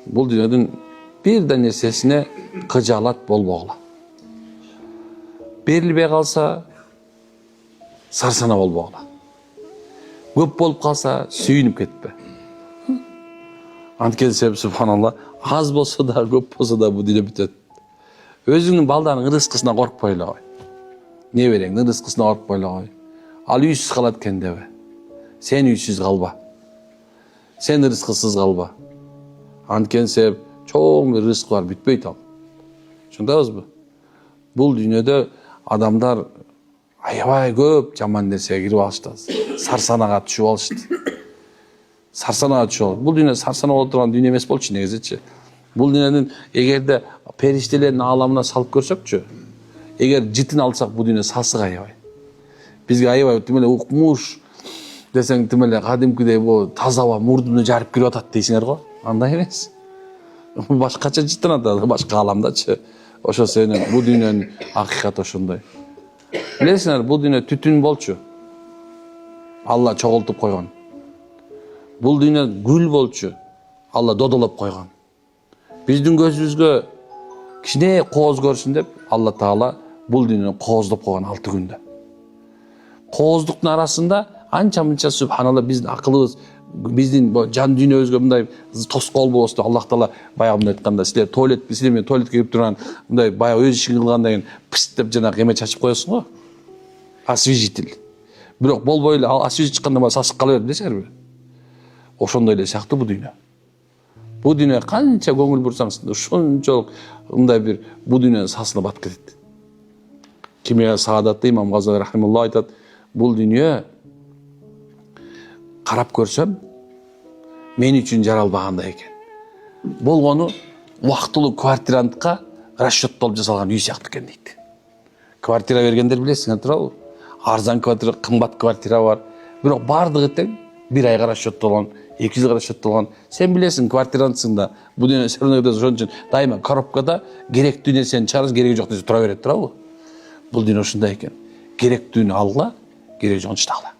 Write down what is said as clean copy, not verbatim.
Бұл дүниенің bir de нерсесіне қыжалат болбоғыла. Берілбей қалса, сарсана болбоғыла. Көп болып қалса, сүйініп кетпе. Анткен себеп, субханалла, аз болса да, көп болса да бұл дүние бітеді. Өзіңнің балдарының рызқысына қорықпайлы ғой. Не береңнің рызқысына қорықпайлы ғой. Ал үйсіз қалады кен дебе. Сен үйсіз қалба. Сен рызқысыз қалба. Анткен себеп, çoğun bir rızk var, bitmey tam. Şundayız mı? Bu dünyada adamlar ayvay köp jaman nerseге kirip alıştı. Sarsanaga түшүп alıştı. Sarsanaga түшүп alıştı. Bu dünya sarsana болуп турган dünya эмес болчу негизичи. Бул дүйнөнүн эгерде периштелердин ааламына салып көрсөкчү, эгер жытын алсак бул дүйнө сасык аябай. Бизге аябай тимеле укмуш десең тимеле кадимкидей бул таза мурдуну жарып кирип атат дейсиңер го. Андай эмес. Башкача жытын атат, башка ааламдачы. Ошо сенин бул дүйнөнүн акыйкаты ошондой. Билесиңер, бул дүйнө түтүн болчу. Алла чогултуп койгон. Бул дүйнө гүл болчу. Алла додолоп койгон. Биздин көзүбүзгө кичине кооз көрсүн деп Алла Таала бул дүйнөнү кооздоп койгон 6 күндө. Кооздуктун арасында анча-мынча субханалла биздин акылыбыз, биздин жан дүйнөбүзгө мындай тоскоол болосу Аллах Таала баягы мындай айтканда, силер силер менен туалетке кирип турган мындай баягы өз ишин кылгандан кийин пыст деп жанагы эме чачып коесуң го. Освежитель. Бирок болбой эле освежитель чыккандан кийин сасык кала берет билесиңерби? Ошондой эле сыяктуу бул дүйнө. Бул дүйнө канча көңүл бурсаң, ошончолук мындай бир бул дүйнөнүн сасына батып кетет. Кимия Саадатта Имам Газали рахималла айтат, бул дүйнө карап көрсөм, мен үчүн жаралбагандай экен. Болгону убактылуу квартирантка расчеттолуп жасалган үй сыяктуу экен дейт. Квартира бергендер билесиңер туурабы? Арзан квартира, кымбат квартира бар. Бирок бардыгы тең, бир айга расчеттолгон, 2 жылга расчеттолгон. Сен билесиң, квартирантсың да, бул дүйнө сенде ошон үчүн дайыма коробкада керектүү нерсени чыгарып, кереги жок нерсе тура берет туурабы? Бул дүйнө ушундай экен. Керектүүнү алгыла, кереги жокун чыдагыла.